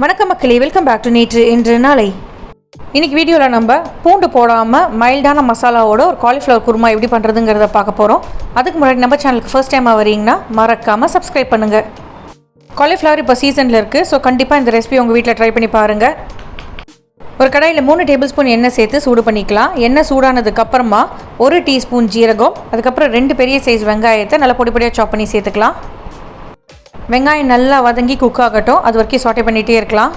வணக்கம் மக்களே, welcome back to நேற்று இன்று நாளை. இன்றைக்கி வீடியோவில் நம்ம பூண்டு போடாமல் மைல்டான மசாலாவோட ஒரு காலிஃப்ளவர் குருமா எப்படி பண்ணுறதுங்கிறத பார்க்க போகிறோம். அதுக்கு முன்னாடி நம்ம சேனலுக்கு ஃபர்ஸ்ட் டைமாக வரீங்கன்னா மறக்காமல் சப்ஸ்கிரைப் பண்ணுங்கள். காலிஃப்ளவர் இப்போ சீசனில் இருக்குது, ஸோ கண்டிப்பாக இந்த ரெசிபி உங்கள் வீட்டில் ட்ரை பண்ணி பாருங்கள். ஒரு கடாயில் 3 டேபிள் ஸ்பூன் எண்ணெய் சேர்த்து சூடு பண்ணிக்கலாம். எண்ணெய் சூடானதுக்கப்புறமா 1 டீஸ்பூன் ஜீரகம், அதுக்கப்புறம் 2 பெரிய சைஸ் வெங்காயத்தை நல்லா பொடி பொடியாக சாப் பண்ணி சேர்த்துக்கலாம். வெங்காயம் நல்லா வதங்கி குக் ஆகட்டும், அது வரைக்கும் சாட்டே பண்ணிகிட்டே இருக்கலாம்.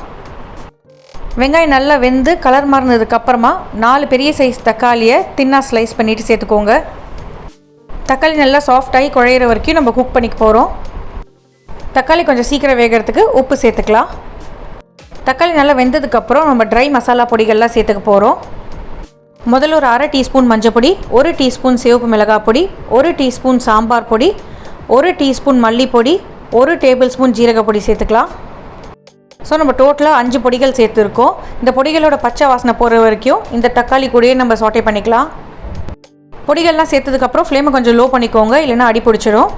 வெங்காயம் நல்லா வெந்து கலர் மாறினதுக்கப்புறமா 4 பெரிய சைஸ் தக்காளியை தின்னாக ஸ்லைஸ் பண்ணிவிட்டு சேர்த்துக்கோங்க. தக்காளி நல்லா சாஃப்டாகி குழையிற வரைக்கும் நம்ம குக் பண்ணிக்க போகிறோம். தக்காளி கொஞ்சம் சீக்கிரம் வேகிறதுக்கு உப்பு சேர்த்துக்கலாம். தக்காளி நல்லா வெந்ததுக்கப்புறம் நம்ம ட்ரை மசாலா பொடிகள்லாம் சேர்த்துக்க போகிறோம். முதல்ல ஒரு 1/2 டீஸ்பூன் மஞ்சள் பொடி, 1 டீஸ்பூன் சிவப்பு மிளகாய் பொடி, 1 டீஸ்பூன் சாம்பார் பொடி, 1 டீஸ்பூன் மல்லிப்பொடி, 1 டேபிள் ஸ்பூன் ஜீரக பொடி சேர்த்துக்கலாம். ஸோ நம்ம டோட்டலாக 5 பொடிகள் சேர்த்துருக்கோம். இந்த பொடிகளோட பச்சை வாசனை போகிற வரைக்கும் இந்த தக்காளி கூடயே நம்ம சாட்டே பண்ணிக்கலாம். பொடிகள்லாம் சேர்த்ததுக்கப்புறம் ஃப்ளேமை கொஞ்சம் லோ பண்ணிக்கோங்க, இல்லைன்னா அடி பிடிச்சிடும்.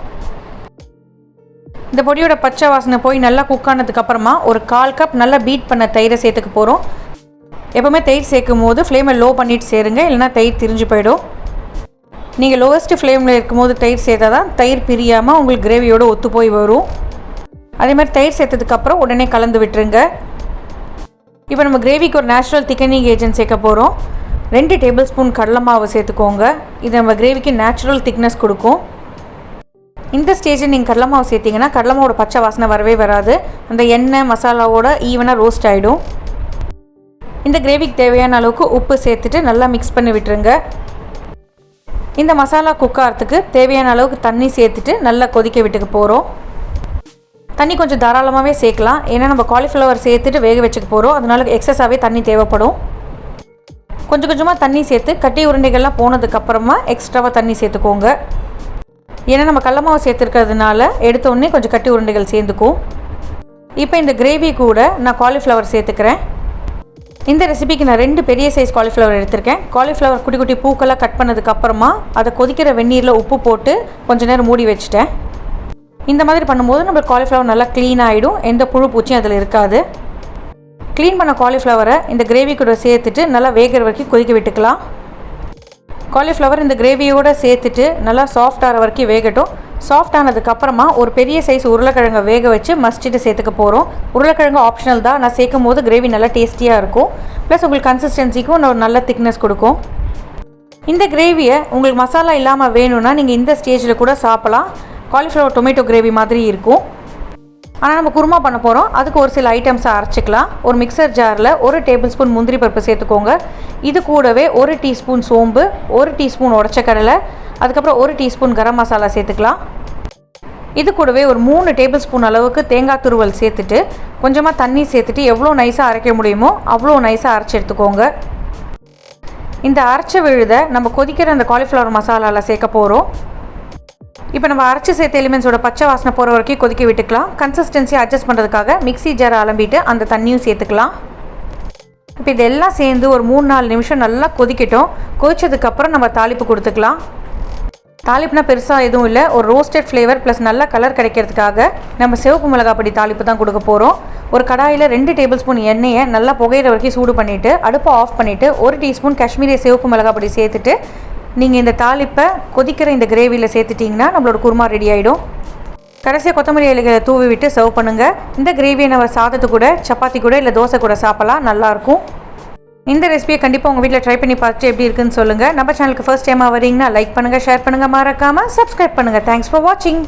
இந்த பொடியோட பச்சை வாசனை போய் நல்லா குக் ஆனதுக்கப்புறமா ஒரு 1/4 கப் நல்லா பீட் பண்ண தயிரை சேர்த்துக்க போகிறோம். எப்போவுமே தயிர் சேர்க்கும் போது ஃப்ளேமை லோ பண்ணிவிட்டு சேருங்க, இல்லைனா தயிர் திரிஞ்சு போயிடும். நீங்கள் லோவஸ்ட் ஃப்ளேமில் இருக்கும்போது தயிர் சேர்த்தா தான் தயிர் பிரியாமல் உங்களுக்கு கிரேவியோடு ஒத்து போய் வரும். அதேமாதிரி தயிர் சேர்த்ததுக்கப்புறம் உடனே கலந்து விட்டுருங்க. இப்போ நம்ம கிரேவிக்கு ஒரு நேச்சுரல் திக்கனிங் ஏஜென்ட் சேர்க்க போகிறோம். 2 டேபிள் ஸ்பூன் கடலை மாவு சேர்த்துக்கோங்க. இது நம்ம கிரேவிக்கு நேச்சுரல் திக்னஸ் கொடுக்கும். இந்த ஸ்டேஜில் நீங்கள் கடலை மாவு சேர்த்திங்கன்னா கடலை மாவோட பச்சை வாசனை வரவே வராது. அந்த எண்ணெய் மசாலாவோட ஈவனாக ரோஸ்ட் ஆகிடும். இந்த கிரேவிக்கு தேவையான அளவுக்கு உப்பு சேர்த்துட்டு நல்லா மிக்ஸ் பண்ணி விட்டுருங்க. இந்த மசாலா குக் ஆகிறதுக்கு தேவையான அளவுக்கு தண்ணி சேர்த்துட்டு நல்லா கொதிக்க விட்டுக்க போகிறோம். தண்ணி கொஞ்சம் தாராளமாகவே சேர்க்கலாம், ஏன்னா நம்ம காலிஃப்ளவர் சேர்த்துட்டு வேக வச்சுக்க போகிறோம். அதனால எக்ஸஸாகவே தண்ணி தேவைப்படும். கொஞ்சம் கொஞ்சமாக தண்ணி சேர்த்து கட்டி உருண்டைகள்லாம் போனதுக்கப்புறமா எக்ஸ்ட்ராவாக தண்ணி சேர்த்துக்கோங்க. ஏன்னா நம்ம கடல மாவு சேர்த்துருக்கிறதுனால எடுத்தோடனே கொஞ்சம் கட்டி உருண்டைகள் சேர்ந்துக்கும். இப்போ இந்த கிரேவி கூட நான் காலிஃப்ளவர் சேர்த்துக்கிறேன். இந்த ரெசிபிக்கு நான் 2 பெரிய சைஸ் காலிஃப்ளவர் எடுத்திருக்கேன். காலிஃப்ளவர் குட்டி குட்டி பூக்கெல்லாம் கட் பண்ணதுக்கப்புறமா அதை கொதிக்கிற வெந்நீரில் உப்பு போட்டு கொஞ்சம் நேரம் மூடி வச்சுட்டேன். இந்த மாதிரி பண்ணும்போது நம்மளுக்கு காலிஃப்ளவர் நல்லா க்ளீன் ஆகிடும், எந்த புழு பூச்சியும் அதில் இருக்காது. க்ளீன் பண்ண காலிஃப்ளவரை இந்த கிரேவி கூட சேர்த்துட்டு நல்லா வேகிற வரைக்கும் கொதிக்க விட்டுக்கலாம். காலிஃப்ளவர் இந்த கிரேவியோடு சேர்த்துட்டு நல்லா சாஃப்ட் ஆகிற வரைக்கும் வேகட்டும். சாஃப்ட் ஆனதுக்கப்புறமா ஒரு பெரிய சைஸ் உருளைக்கிழங்கை வேக வச்சு மஸ்டிட்டு சேர்த்துக்க போகிறோம். உருளைக்கிழங்கு ஆப்ஷனல் தான், நான் சேர்க்கும் போது கிரேவி நல்லா டேஸ்டியாக இருக்கும். ப்ளஸ் உங்களுக்கு கன்சிஸ்டன்சிக்கும் ஒரு நல்ல திக்னஸ் கொடுக்கும். இந்த கிரேவியை உங்களுக்கு மசாலா இல்லாமல் வேணும்னா நீங்கள் இந்த ஸ்டேஜில் கூட சாப்பிடலாம். காலிஃப்ளவர் டொமேட்டோ கிரேவி மாதிரி இருக்கும். ஆனால் நம்ம குருமா பண்ண போகிறோம், அதுக்கு ஒரு சில ஐட்டம்ஸை அரைச்சிக்கலாம். ஒரு மிக்சர் ஜாரில் 1 டேபிள் ஸ்பூன் முந்திரி பருப்பு சேர்த்துக்கோங்க. இது கூடவே 1 டீஸ்பூன் சோம்பு, 1 டீஸ்பூன் உடச்சக்கடலை, அதுக்கப்புறம் 1 டீஸ்பூன் கரம் மசாலா சேர்த்துக்கலாம். இது கூடவே ஒரு 3 டேபிள் ஸ்பூன் அளவுக்கு தேங்காய் துருவல் சேர்த்துட்டு கொஞ்சமாக தண்ணி சேர்த்துட்டு எவ்வளோ நைஸாக அரைக்க முடியுமோ அவ்வளோ நைஸாக அரைச்சி எடுத்துக்கோங்க. இந்த அரைச்ச விழுதை நம்ம கொதிக்கிற அந்த காலிஃப்ளவர் மசாலாவில் சேர்க்க போகிறோம். இப்போ நம்ம அரைச்சி சேர்த்த எலிமெண்ட்ஸோட பச்சை வாசனை போகிற வரைக்கும் கொதிக்க விட்டுக்கலாம். கன்சிஸ்டன்சி அட்ஜஸ்ட் பண்ணுறதுக்காக மிக்ஸி ஜாரை அலம்பிட்டு அந்த தண்ணியும் சேர்த்துக்கலாம். இப்போ இதெல்லாம் சேர்ந்து ஒரு 3-4 நிமிஷம் நல்லா கொதிக்கட்டும். கொதிச்சதுக்கப்புறம் நம்ம தாளிப்பு கொடுத்துக்கலாம். தாளிப்புனா பெருசாக எதுவும் இல்லை, ஒரு ரோஸ்டட் ஃப்ளேவர் ப்ளஸ் நல்ல கலர் கிடைக்கிறதுக்காக நம்ம சிவப்பு மிளகாய் பொடி தாளிப்பு தான் கொடுக்க போகிறோம். ஒரு கடாயில் 2 டேபிள் ஸ்பூன் எண்ணெயை நல்லா புகையிற வரைக்கும் சூடு பண்ணிவிட்டு அடுப்பை ஆஃப் பண்ணிவிட்டு 1 டீஸ்பூன் காஷ்மீரி சிவப்பு மிளகாய் பொடி சேர்த்துட்டு நீங்கள் இந்த தாளிப்பை கொதிக்கிற இந்த கிரேவியில் சேர்த்துட்டிங்கன்னா நம்மளோட குருமா ரெடி ஆகிடும். கடைசியாக கொத்தமல்லி இலைகளை தூவி விட்டு சர்வ் பண்ணுங்கள். இந்த கிரேவியை நம்ம சாதத்து கூட, சப்பாத்தி கூட, இல்லை தோசை கூட சாப்பிடலாம், நல்லாயிருக்கும். இந்த ரெசிபியை கண்டிப்பாக உங்கள் வீட்டில் ட்ரை பண்ணி பார்த்துட்டு எப்படி இருக்குன்னு சொல்லுங்கள். நம்ம சேனலுக்கு ஃபர்ஸ்ட் டைமாக வரீங்கன்னா லைக் பண்ணுங்கள், ஷேர் பண்ணுங்கள், மறக்காமல் சப்ஸ்கிரைப் பண்ணுங்கள். தேங்க்ஸ் ஃபார் வாட்சிங்.